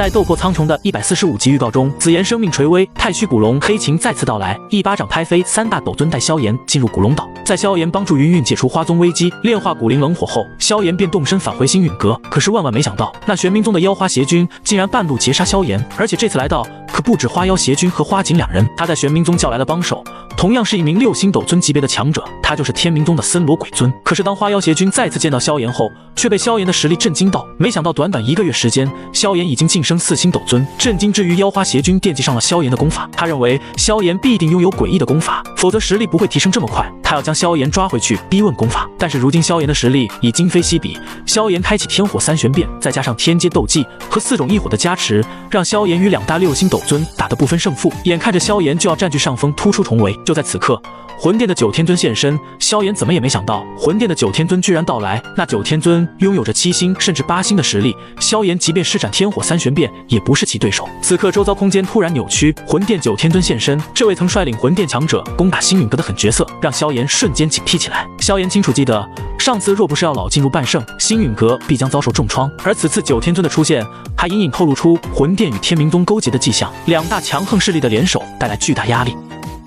在斗破苍穹的145集预告中，紫炎生命垂危，太虚古龙黑琴再次到来，一巴掌拍飞3大斗尊，带萧炎进入古龙岛。在萧炎帮助云韵解除花宗危机，炼化古灵冷火后，萧炎便动身返回星陨阁。可是万万没想到，那玄冥宗的妖花邪君竟然半路截杀萧炎，而且这次来到可不止花妖邪君和花锦2人，他在玄冥宗叫来了帮手，同样是一名6星斗尊级别的强者，他就是天冥宗的森罗鬼尊。可是当花妖邪君再次见到萧炎后，却被萧炎的实力震惊到，没想到短短1个月时间，萧炎已经晋升4星斗尊。震惊之余，妖花邪君惦记上了萧炎的功法，他认为萧炎必定拥有诡异的功法，否则实力不会提升这么快。他要将萧炎抓回去逼问功法，但是如今萧炎的实力已今非昔比，萧炎开启天火3玄变，再加上天阶斗技和4种异火的加持，让萧炎与2大6星斗尊打得不分胜负。眼看着萧炎就要占据上风，突出重围。就在此刻，魂殿的9天尊现身，萧炎怎么也没想到魂殿的9天尊居然到来。那9天尊拥有着7星甚至8星的实力，萧炎即便施展天火3玄变也不是其对手。此刻周遭空间突然扭曲，魂殿9天尊现身，这位曾率领魂殿强者攻打星陨阁的狠角色，让萧炎瞬间警惕起来。萧炎清楚记得，上次若不是要老进入半圣，星陨阁必将遭受重创。而此次9天尊的出现，还隐隐透露出魂殿与天冥宗勾结的迹象，2大强横势力的联手带来巨大压力。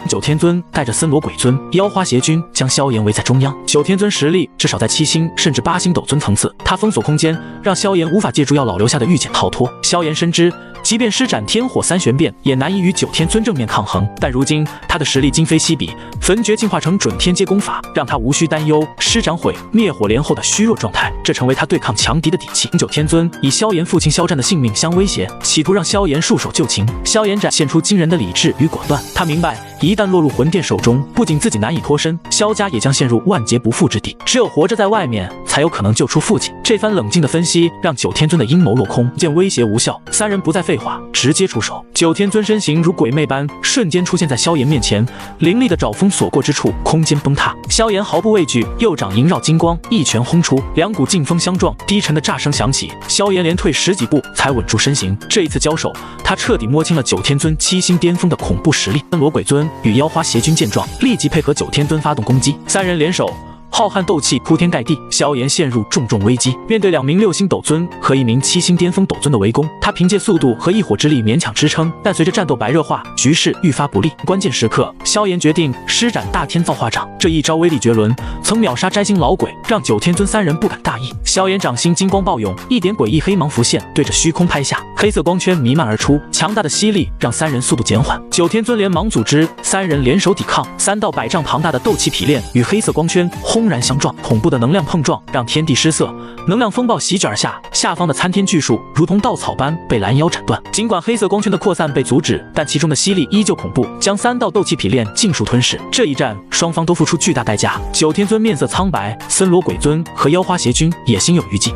9天尊带着森罗鬼尊、妖花邪君将萧炎围在中央。9天尊实力至少在7星甚至8星斗尊层次，他封锁空间，让萧炎无法借助药老留下的御剑逃脱。萧炎深知，即便施展天火3玄变，也难以与9天尊正面抗衡。但如今他的实力今非昔比，焚诀进化成准天阶功法，让他无需担忧施展毁灭火莲后的虚弱状态，这成为他对抗强敌的底气。9天尊以萧炎父亲萧战的性命相威胁，企图让萧炎束手就擒。萧炎展现出惊人的理智与果断，他明白，一旦落入魂殿手中，不仅自己难以脱身，萧家也将陷入万劫不复之地。只有活着在外面，才有可能救出父亲。这番冷静的分析，让9天尊的阴谋落空，见威胁无效，3人不再废话，直接出手。9天尊身形如鬼魅般瞬间出现在萧炎面前，凌厉的爪锋所过之处，空间崩塌。萧炎毫不畏惧，右掌萦绕金光，一拳轰出，2股劲风相撞，低沉的炸声响起，萧炎连退10几步才稳住身形。这一次交手，他彻底摸清了9天尊7星巅峰的恐怖实力。森罗鬼尊与妖花邪君见状，立即配合9天尊发动攻击，3人联手，浩瀚斗气铺天盖地，萧炎陷入重重危机。面对2名6星斗尊和1名7星巅峰斗尊的围攻，他凭借速度和异火之力勉强支撑，但随着战斗白热化，局势愈发不利。关键时刻，萧炎决定施展大天造化掌，这一招威力绝伦，曾秒杀摘星老鬼，让9天尊3人不敢大意。萧炎掌心金光暴涌，一点诡异黑芒浮现，对着虚空拍下，黑色光圈弥漫而出，强大的吸力让3人速度减缓。9天尊连忙组织3人联手抵抗，3道100丈庞大的斗气匹链与黑色光圈轰然相撞，恐怖的能量碰撞让天地失色，能量风暴席卷而下，下方的参天巨树如同稻草般被拦腰斩断。尽管黑色光圈的扩散被阻止，但其中的吸力依旧恐怖，将3道斗气匹链尽数吞噬。这一战，双方都付出巨大代价。9天尊面色苍白，森罗鬼尊和妖花邪君也心有余悸。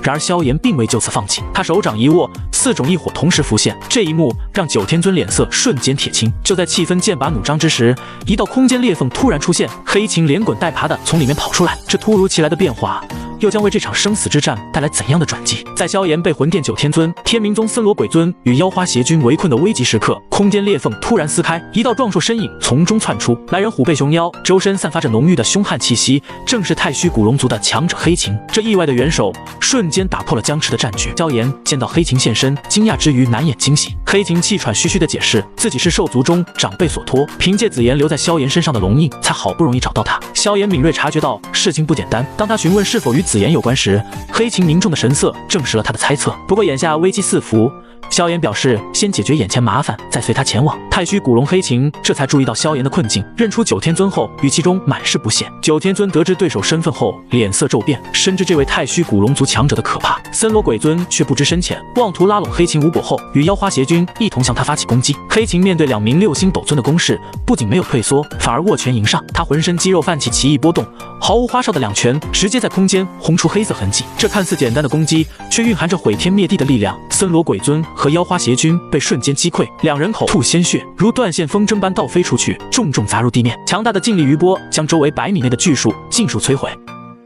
然而萧炎并未就此放弃，他手掌一握，4种异火同时浮现，这一幕让9天尊脸色瞬间铁青。就在气氛剑拔弩张之时，一道空间裂缝突然出现，黑琴连滚带爬的从里面跑出来。这突如其来的变化又将为这场生死之战带来怎样的转机？在萧炎被魂殿9天尊、天冥宗森罗鬼尊与妖花邪君围困的危急时刻，空间裂缝突然撕开，一道壮硕身影从中窜出。来人虎背熊腰，周身散发着浓郁的凶悍气息，正是太虚古龙族的强者黑琴。这意外的元首瞬间打破了僵持的战局。萧炎见到黑琴现身，惊讶之余难掩惊喜。黑琴气喘吁吁地解释，自己是兽族中长辈所托，凭借紫炎留在萧炎身上的龙印，才好不容易找到他。萧炎敏锐察觉到事情不简单，当他询问是否与紫炎有关时，黑琴凝重的神色证实了他的猜测。不过眼下危机四伏，萧炎表示先解决眼前麻烦，再随他前往。太虚古龙黑琴这才注意到萧炎的困境，认出9天尊后，语气中满是不屑。9天尊得知对手身份后，脸色骤变，深知这位太虚古龙族强者的可怕。森罗鬼尊却不知深浅，妄图拉拢黑琴无果后，与妖花邪君一同向他发起攻击。黑琴面对2名6星斗尊的攻势，不仅没有退缩，反而握拳迎上。他浑身肌肉泛起奇异波动，毫无花哨的2拳直接在空间轰出黑色痕迹。这看似简单的攻击，却蕴含着毁天灭地的力量。森罗鬼尊和妖花邪君被瞬间击溃，2人口吐鲜血，如断线风筝般倒飞出去，重重砸入地面。强大的劲力余波将周围100米内的巨树尽数摧毁。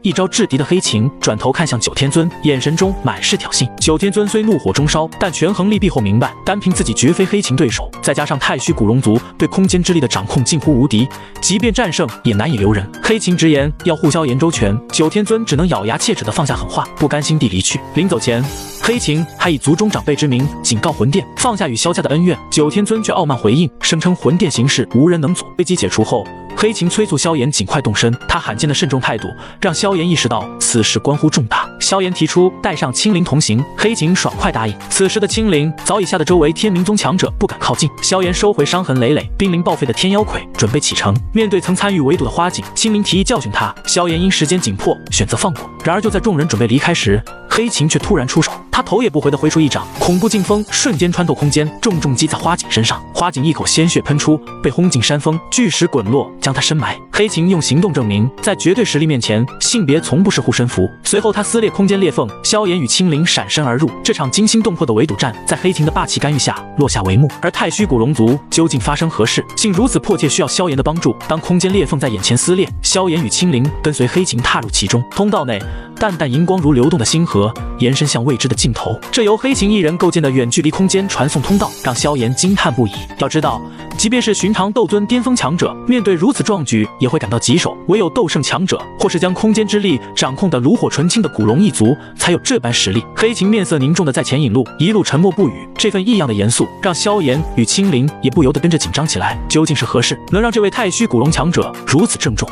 一招制敌的黑琴转头看向九天尊，眼神中满是挑衅。九天尊虽怒火中烧，但权衡利弊后明白，单凭自己绝非黑琴对手，再加上太虚古龙族对空间之力的掌控近乎无敌，即便战胜也难以留人。黑琴直言要护萧炎周全，九天尊只能咬牙切齿地放下狠话，不甘心地离去。临走前，黑琴还以族中长辈之名警告魂殿放下与萧家的恩怨，九天尊却傲慢回应，声称魂殿行事无人能阻。危机解除后，黑琴催促萧炎尽快动身，他罕见的慎重态度让萧炎意识到此事关乎重大。萧炎提出带上青灵同行，黑琴爽快答应。此时的青灵早已吓得周围天明宗强者不敢靠近。萧炎收回伤痕累累、濒临报废的天妖魁，准备启程。面对曾参与围堵的花景，青灵提议教训他，萧炎因时间紧迫选择放过。然而就在众人准备离开时，黑琴却突然出手，他头也不回地挥出一掌，恐怖劲风瞬间穿透空间，重重击在花景身上。花景一口鲜血喷出，被轰进山峰，巨石滚落，将他深埋。黑琴用行动证明，在绝对实力面前，性别从不是护身符。随后他撕裂空间裂缝，萧炎与青灵闪身而入。这场惊心动魄的围堵战，在黑琴的霸气干预下落下帷幕。而太虚古龙族究竟发生何事，竟如此迫切需要萧炎的帮助？当空间裂缝在眼前撕裂，萧炎与青灵跟随黑琴踏入其中，通道内淡淡荧光如流动的星河，延伸向未知的尽头。这由黑琴一人构建的远距离空间传送通道，让萧炎惊叹不已。要知道，即便是寻常斗尊巅峰强者，面对如此壮举也会感到棘手，唯有斗圣强者或是将空间之力掌控得炉火纯青的古龙一族，才有这般实力。黑琴面色凝重地在前引路，一路沉默不语，这份异样的严肃让萧炎与青灵也不由得跟着紧张起来。究竟是何事，能让这位太虚古龙强者如此郑重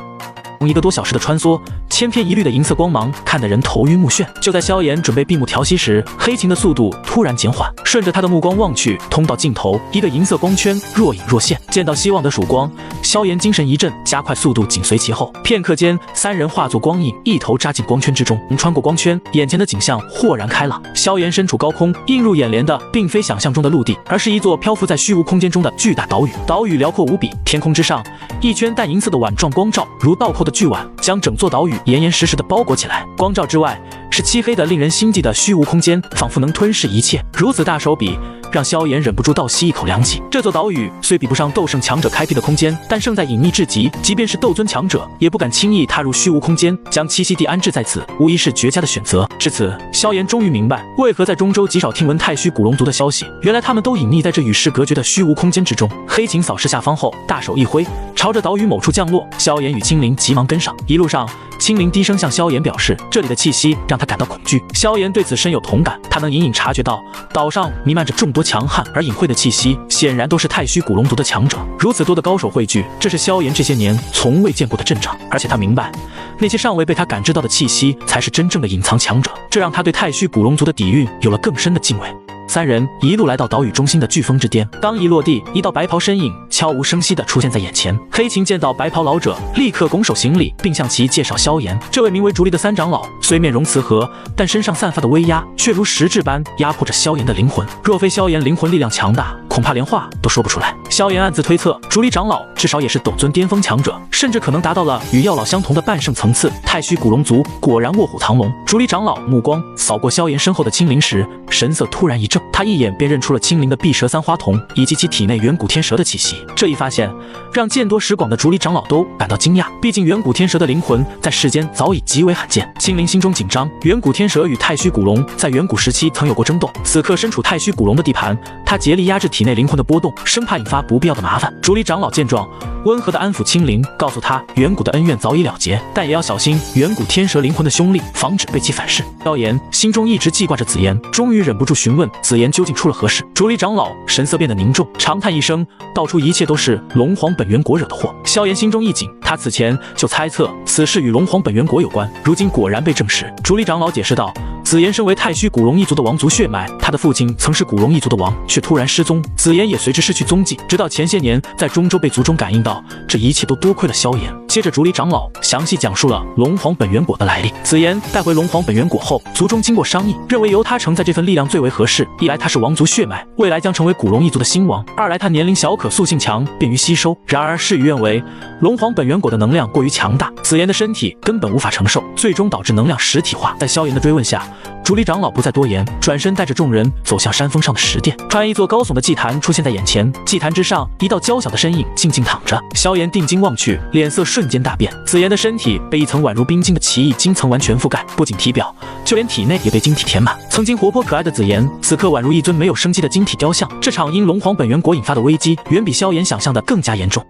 ？1个多小时的穿梭，千篇一律的银色光芒看得人头晕目眩。就在萧炎准备闭目调息时，黑琴的速度突然减缓，顺着他的目光望去，通道尽头一个银色光圈若隐若现。见到希望的曙光，萧炎精神一振，加快速度紧随其后。片刻间，3人化作光影，一头扎进光圈之中。穿过光圈，眼前的景象豁然开朗。萧炎身处高空，映入眼帘的并非想象中的陆地，而是一座漂浮在虚无空间中的巨大岛屿。岛屿辽阔无比，天空之上，一圈淡银色的碗状光照如倒扣的巨碗，将整座岛屿严严实实的包裹起来。光照之外，是漆黑的令人心悸的虚无空间，仿佛能吞噬一切。如此大手笔，让萧炎忍不住倒吸一口凉气。这座岛屿虽比不上斗圣强者开辟的空间，但胜在隐秘至极，即便是斗尊强者也不敢轻易踏入虚无空间，将栖息地安置在此，无疑是绝佳的选择。至此，萧炎终于明白，为何在中州极少听闻太虚古龙族的消息，原来他们都隐匿在这与世隔绝的虚无空间之中。黑琴扫视下方后，大手一挥，朝着岛屿某处降落。萧炎与青灵急忙跟上，一路上，青灵低声向萧炎表示，这里的气息让他感到恐惧。萧炎对此深有同感，他能隐隐察觉到岛上弥漫着众多强悍而隐晦的气息，显然都是太虚古龙族的强者。如此多的高手汇聚，这是萧炎这些年从未见过的阵仗。而且他明白，那些尚未被他感知到的气息，才是真正的隐藏强者。这让他对太虚古龙族的底蕴有了更深的敬畏。3人一路来到岛屿中心的飓风之巅，刚一落地，一道白袍身影悄无声息地出现在眼前。黑琴见到白袍老者，立刻拱手行礼，并向其介绍萧炎。这位名为竹离的3长老，虽面容慈和，但身上散发的威压却如实质般压迫着萧炎的灵魂。若非萧炎灵魂力量强大，恐怕连话都说不出来。萧炎暗自推测，竹离长老至少也是斗尊巅峰强者，甚至可能达到了与药老相同的半圣层次。太虚古龙族果然卧虎藏龙。竹离长老目光扫过萧炎身后的青灵时，神色突然一怔，他一眼便认出了青灵的碧蛇3花瞳以及其体内远古天蛇的气息。这一发现让见多识广的竹离长老都感到惊讶，毕竟远古天蛇的灵魂在世间早已极为罕见。青灵心中紧张，远古天蛇与太虚古龙在远古时期曾有过争斗，此刻身处太虚古龙的地盘，他竭力压制体内灵魂的波动，生怕引发不必要的麻烦。竹离长老见状，温和地安抚青灵，告诉他远古的恩怨早已了结，但也要小心远古天蛇灵魂的凶力，防止被其反噬。萧炎心中一直记挂着紫妍，终于忍不住询问紫妍究竟出了何事。竹离长老神色变得凝重，长叹一声，道出一切都是龙皇本源国惹的祸。萧炎心中一紧，他此前就猜测此事与龙皇本源国有关，如今果然被证实。竹离长老解释道，紫妍身为太虚古龙一族的王族血脉，他的父亲曾是古龙一族的王，却突然失踪，紫妍也随之失去踪迹，直到前些年在中州被族中感应到，这一切都多亏了萧炎。接着竹离长老详细讲述了龙皇本源果的来历。紫妍带回龙皇本源果后，族中经过商议，认为由他承载这份力量最为合适。一来他是王族血脉，未来将成为古龙一族的新王；二来他年龄小可塑性强，便于吸收。然而事与愿违，龙皇本源果的能量过于强大，紫妍的身体根本无法承受，最终导致能量实体化。在萧炎的追问下，主理长老不再多言，转身带着众人走向山峰上的石殿。突然，一座高耸的祭坛出现在眼前，祭坛之上，一道娇小的身影静静躺着。萧炎定睛望去，脸色瞬间大变。紫妍的身体被一层宛如冰晶的奇异晶层完全覆盖，不仅体表，就连体内也被晶体填满。曾经活泼可爱的紫妍，此刻宛如一尊没有生机的晶体雕像。这场因龙皇本源国引发的危机，远比萧炎想象的更加严重。